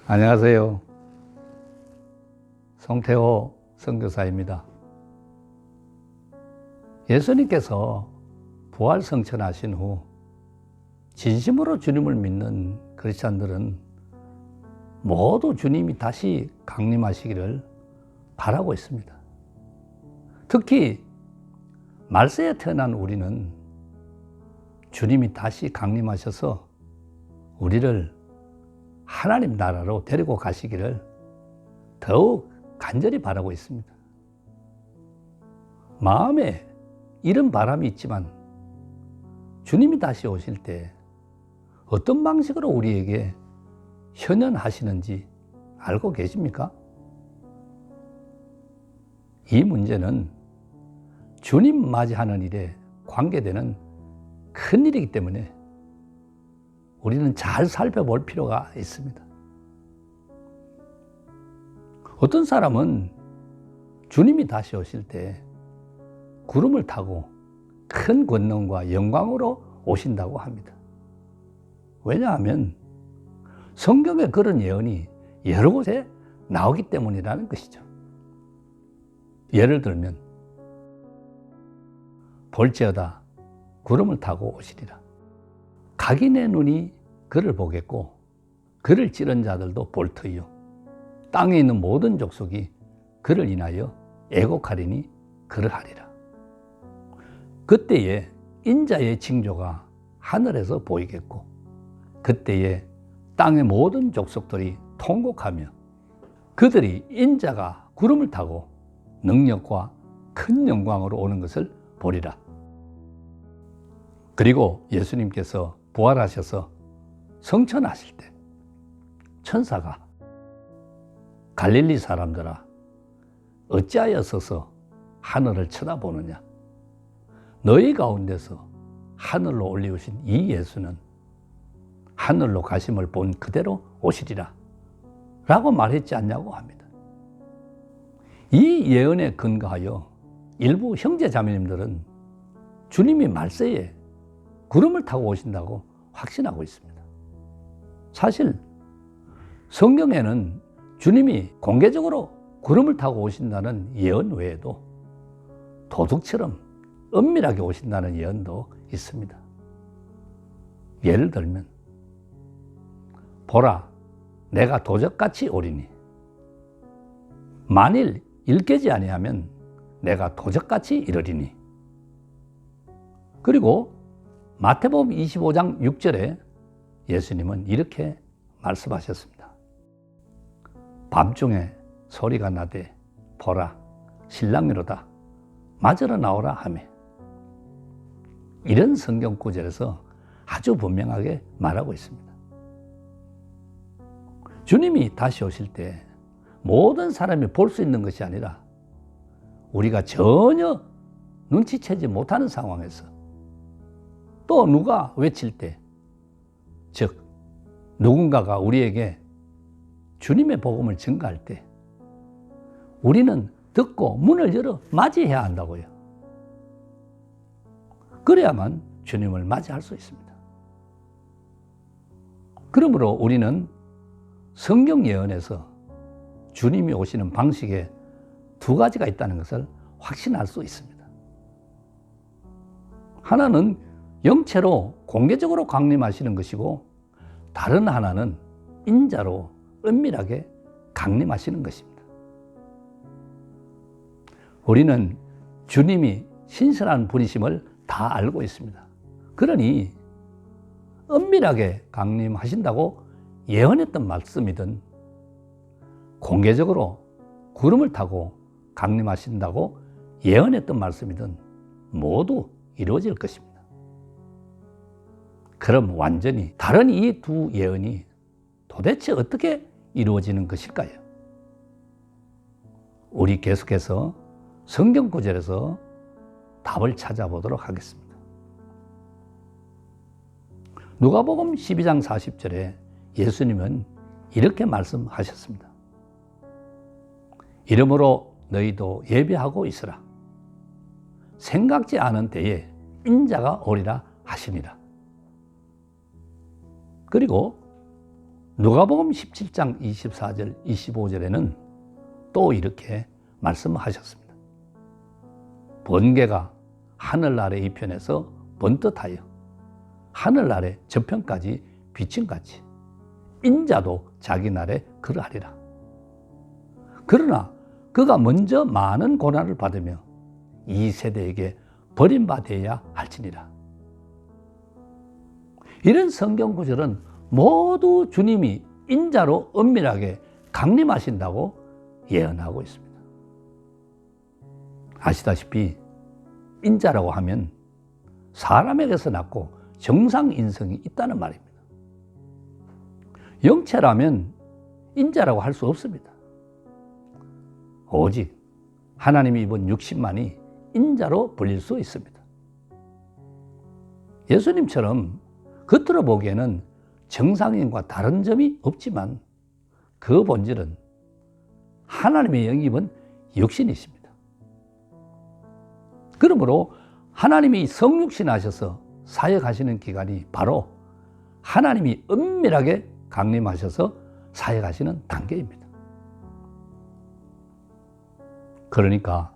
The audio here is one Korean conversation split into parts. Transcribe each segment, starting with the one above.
안녕하세요. 송태호 선교사입니다. 예수님께서 부활 성천하신 후 진심으로 주님을 믿는 크리스찬들은 모두 주님이 다시 강림하시기를 바라고 있습니다. 특히 말세에 태어난 우리는 주님이 다시 강림하셔서 우리를 하나님 나라로 데리고 가시기를 더욱 간절히 바라고 있습니다. 마음에 이런 바람이 있지만 주님이 다시 오실 때 어떤 방식으로 우리에게 현현하시는지 알고 계십니까? 이 문제는 주님 맞이하는 일에 관계되는 큰 일이기 때문에 우리는 잘 살펴볼 필요가 있습니다. 어떤 사람은 주님이 다시 오실 때 구름을 타고 큰 권능과 영광으로 오신다고 합니다. 왜냐하면 성경에 그런 예언이 여러 곳에 나오기 때문이라는 것이죠. 예를 들면 볼지어다 구름을 타고 오시리라. 각인의 눈이 그를 보겠고 그를 찌른 자들도 볼 터이요 땅에 있는 모든 족속이 그를 인하여 애곡하리니 그러하리라. 그때에 인자의 징조가 하늘에서 보이겠고 그때에 땅의 모든 족속들이 통곡하며 그들이 인자가 구름을 타고 능력과 큰 영광으로 오는 것을 보리라. 그리고 예수님께서 부활하셔서 성천하실 때 천사가 갈릴리 사람들아 어찌하여 서서 하늘을 쳐다보느냐. 너희 가운데서 하늘로 올리우신 이 예수는 하늘로 가심을 본 그대로 오시리라 라고 말했지 않냐고 합니다. 이 예언에 근거하여 일부 형제 자매님들은 주님이 말세에 구름을 타고 오신다고 확신하고 있습니다. 사실 성경에는 주님이 공개적으로 구름을 타고 오신다는 예언 외에도 도둑처럼 은밀하게 오신다는 예언도 있습니다. 예를 들면 보라 내가 도적같이 오리니 만일 일깨지 아니하면 내가 도적같이 이르리니. 그리고 마태복음 25장 6절에 예수님은 이렇게 말씀하셨습니다. 밤중에 소리가 나되 보라 신랑이로다 맞으러 나오라 하매. 이런 성경 구절에서 아주 분명하게 말하고 있습니다. 주님이 다시 오실 때 모든 사람이 볼 수 있는 것이 아니라 우리가 전혀 눈치채지 못하는 상황에서 또 누가 외칠 때, 즉 누군가가 우리에게 주님의 복음을 증거할 때 우리는 듣고 문을 열어 맞이해야 한다고요. 그래야만 주님을 맞이할 수 있습니다. 그러므로 우리는 성경 예언에서 주님이 오시는 방식에 두 가지가 있다는 것을 확신할 수 있습니다. 하나는 영체로 공개적으로 강림하시는 것이고 다른 하나는 인자로 은밀하게 강림하시는 것입니다. 우리는 주님이 신실한 분이심을 다 알고 있습니다. 그러니 은밀하게 강림하신다고 예언했던 말씀이든 공개적으로 구름을 타고 강림하신다고 예언했던 말씀이든 모두 이루어질 것입니다. 그럼 완전히 다른 이 두 예언이 도대체 어떻게 이루어지는 것일까요? 우리 계속해서 성경 구절에서 답을 찾아보도록 하겠습니다. 누가복음 12장 40절에 예수님은 이렇게 말씀하셨습니다. 이러므로 너희도 예배하고 있으라. 생각지 않은 때에 인자가 오리라 하시니라. 그리고 누가복음 17장 24절 25절에는 또 이렇게 말씀하셨습니다. 번개가 하늘 아래 이편에서 번듯하여 하늘 아래 저편까지 비친 같이 인자도 자기 날에 그러하리라. 그러나 그가 먼저 많은 고난을 받으며 이 세대에게 버림받아야 할지니라. 이런 성경 구절은 모두 주님이 인자로 은밀하게 강림하신다고 예언하고 있습니다. 아시다시피 인자라고 하면 사람에게서 낳고 정상 인성이 있다는 말입니다. 영체라면 인자라고 할 수 없습니다. 오직 하나님이 입은 육신만이 인자로 불릴 수 있습니다. 예수님처럼 겉으로 보기에는 정상인과 다른 점이 없지만 그 본질은 하나님의 영이 입은 육신이십니다. 그러므로 하나님이 성육신 하셔서 사역하시는 기간이 바로 하나님이 은밀하게 강림하셔서 사역하시는 단계입니다. 그러니까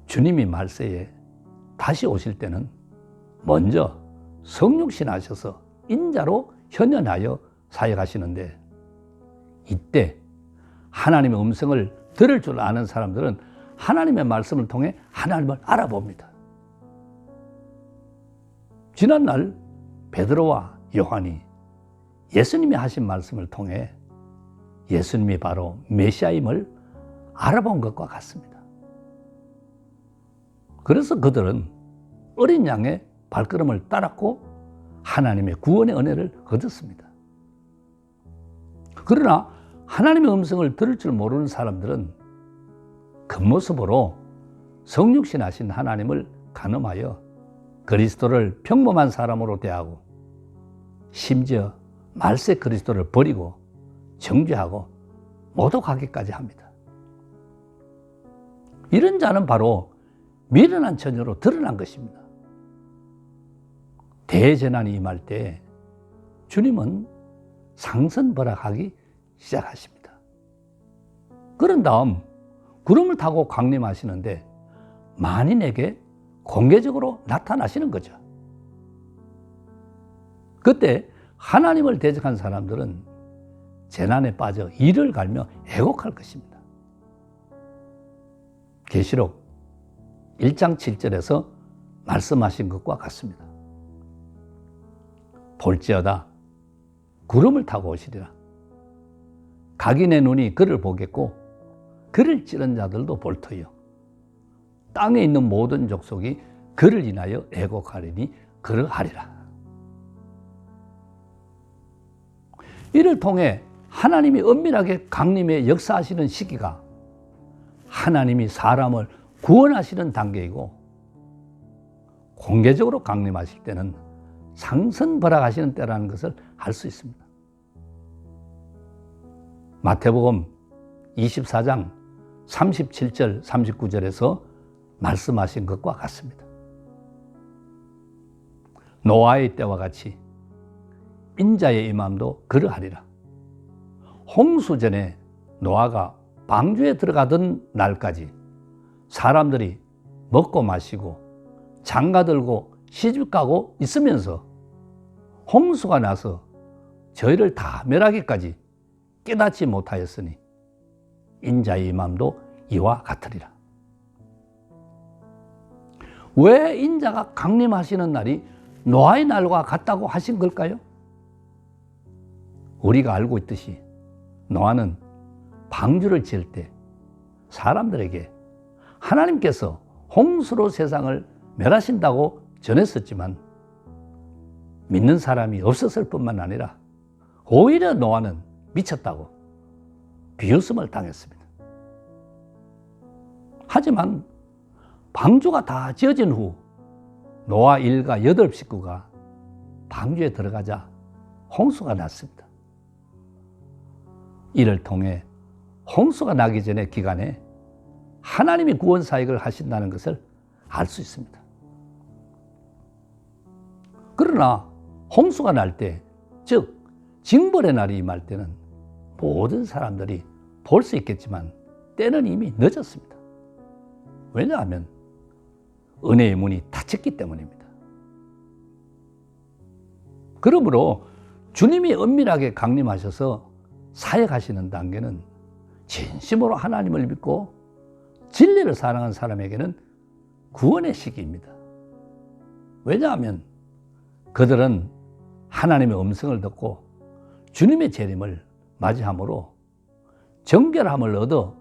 주님이 말세에 다시 오실 때는 먼저 성육신 하셔서 인자로 현현하여 사역하시는데, 이때 하나님의 음성을 들을 줄 아는 사람들은 하나님의 말씀을 통해 하나님을 알아봅니다. 지난날 베드로와 요한이 예수님이 하신 말씀을 통해 예수님이 바로 메시아임을 알아본 것과 같습니다. 그래서 그들은 어린 양의 발걸음을 따랐고 하나님의 구원의 은혜를 얻었습니다. 그러나 하나님의 음성을 들을 줄 모르는 사람들은 겉모습으로 성육신 하신 하나님을 간음하여 그리스도를 평범한 사람으로 대하고 심지어 말세 그리스도를 버리고 정죄하고 모독하기까지 합니다. 이런 자는 바로 미련한 처녀로 드러난 것입니다. 대재난이 임할 때 주님은 상선벌악하기 시작하십니다. 그런 다음 구름을 타고 강림하시는데 만인에게 공개적으로 나타나시는 거죠. 그때 하나님을 대적한 사람들은 재난에 빠져 이를 갈며 애곡할 것입니다. 계시록 1장 7절에서 말씀하신 것과 같습니다. 볼지어다 구름을 타고 오시리라. 각인의 눈이 그를 보겠고 그를 찌른 자들도 볼 터이요 땅에 있는 모든 족속이 그를 인하여 애곡하리니 그러하리라. 이를 통해 하나님이 은밀하게 강림에 역사하시는 시기가 하나님이 사람을 구원하시는 단계이고, 공개적으로 강림하실 때는 상선벌악하시는 때라는 것을 알 수 있습니다. 마태복음 24장 37절 39절에서 말씀하신 것과 같습니다. 노아의 때와 같이 인자의 임함도 그러하리라. 홍수 전에 노아가 방주에 들어가던 날까지 사람들이 먹고 마시고 장가들고 시집가고 있으면서 홍수가 나서 저희를 다 멸하기까지 깨닫지 못하였으니 인자의 임함도 이와 같으리라. 왜 인자가 강림하시는 날이 노아의 날과 같다고 하신 걸까요? 우리가 알고 있듯이 노아는 방주를 지을 때 사람들에게 하나님께서 홍수로 세상을 멸하신다고 전했었지만 믿는 사람이 없었을 뿐만 아니라 오히려 노아는 미쳤다고 비웃음을 당했습니다. 하지만 방주가 다 지어진 후 노아 일가 8식구가 방주에 들어가자 홍수가 났습니다. 이를 통해 홍수가 나기 전의 기간에 하나님이 구원 사역을 하신다는 것을 알 수 있습니다. 그러나 홍수가 날 때, 즉 징벌의 날이 임할 때는 모든 사람들이 볼 수 있겠지만 때는 이미 늦었습니다. 왜냐하면 은혜의 문이 닫혔기 때문입니다. 그러므로 주님이 은밀하게 강림하셔서 사역하시는 단계는 진심으로 하나님을 믿고 진리를 사랑하는 사람에게는 구원의 시기입니다. 왜냐하면 그들은 하나님의 음성을 듣고 주님의 재림을 맞이함으로 정결함을 얻어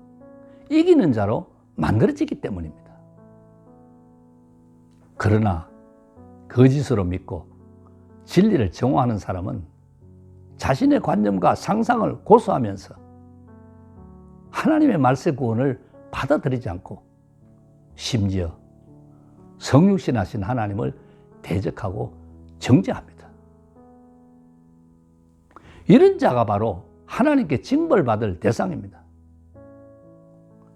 이기는 자로 만들어지기 때문입니다. 그러나 거짓으로 믿고 진리를 정오하는 사람은 자신의 관념과 상상을 고수하면서 하나님의 말세 구원을 받아들이지 않고 심지어 성육신하신 하나님을 대적하고 정죄합니다. 이런 자가 바로 하나님께 징벌받을 대상입니다.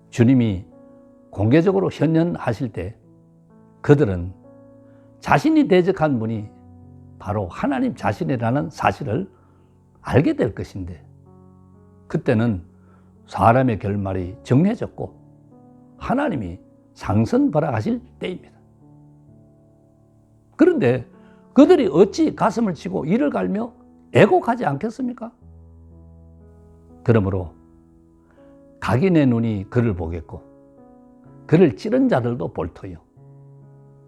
주님이 공개적으로 현현하실 때 그들은 자신이 대적한 분이 바로 하나님 자신이라는 사실을 알게 될 것인데, 그때는 사람의 결말이 정해졌고 하나님이 상선벌악하실 때입니다. 그런데 그들이 어찌 가슴을 치고 이를 갈며 애곡하지 않겠습니까? 그러므로 각인의 눈이 그를 보겠고 그를 찌른 자들도 볼 터요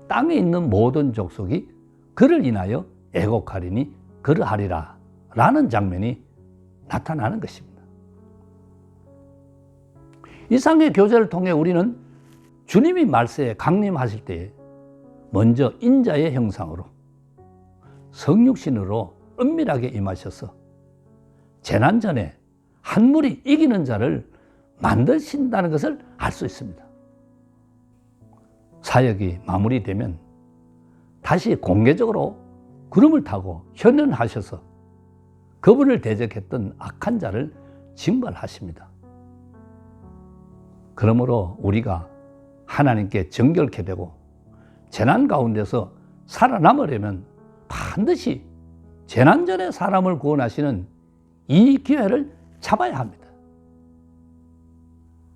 땅에 있는 모든 족속이 그를 인하여 애곡하리니 그러하리라 라는 장면이 나타나는 것입니다. 이상의 교제를 통해 우리는 주님이 말세에 강림하실 때에 먼저 인자의 형상으로 성육신으로 은밀하게 임하셔서 재난 전에 한 물이 이기는 자를 만드신다는 것을 알 수 있습니다. 사역이 마무리되면 다시 공개적으로 구름을 타고 현현하셔서 그분을 대적했던 악한 자를 징벌하십니다. 그러므로 우리가 하나님께 정결케 되고 재난 가운데서 살아남으려면 반드시 재난 전에 사람을 구원하시는 이 기회를 잡아야 합니다.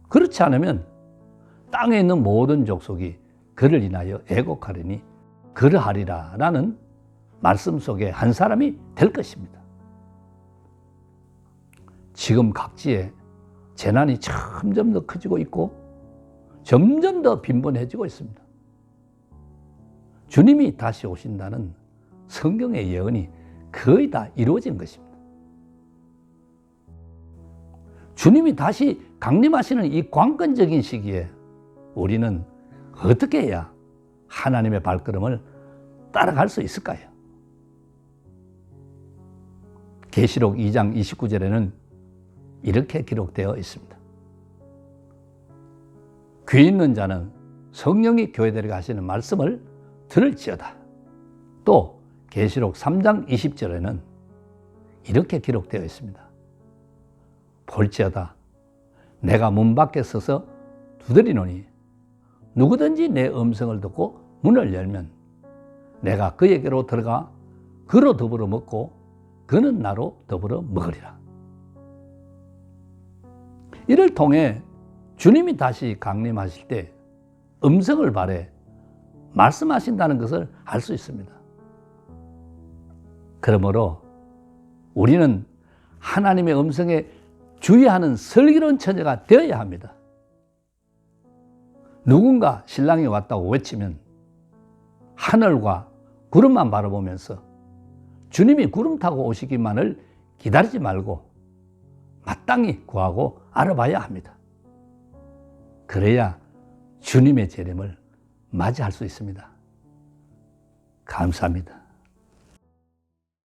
그렇지 않으면 땅에 있는 모든 족속이 그를 인하여 애곡하리니 그러하리라 라는 말씀 속에 한 사람이 될 것입니다. 지금 각지에 재난이 점점 더 커지고 있고 점점 더 빈번해지고 있습니다. 주님이 다시 오신다는 성경의 예언이 거의 다 이루어진 것입니다. 주님이 다시 강림하시는 이 관건적인 시기에 우리는 어떻게 해야 하나님의 발걸음을 따라갈 수 있을까요? 계시록 2장 29절에는 이렇게 기록되어 있습니다. 귀 있는 자는 성령이 교회들에게 하시는 말씀을 들을지어다. 또 계시록 3장 20절에는 이렇게 기록되어 있습니다. 볼지어다 내가 문 밖에 서서 두드리노니 누구든지 내 음성을 듣고 문을 열면 내가 그에게로 들어가 그로 더불어 먹고 그는 나로 더불어 먹으리라. 이를 통해 주님이 다시 강림하실 때 음성을 발해 말씀하신다는 것을 알 수 있습니다. 그러므로 우리는 하나님의 음성에 주의하는 슬기로운 처녀가 되어야 합니다. 누군가 신랑이 왔다고 외치면 하늘과 구름만 바라보면서 주님이 구름 타고 오시기만을 기다리지 말고 마땅히 구하고 알아봐야 합니다. 그래야 주님의 재림을 맞이할 수 있습니다. 감사합니다.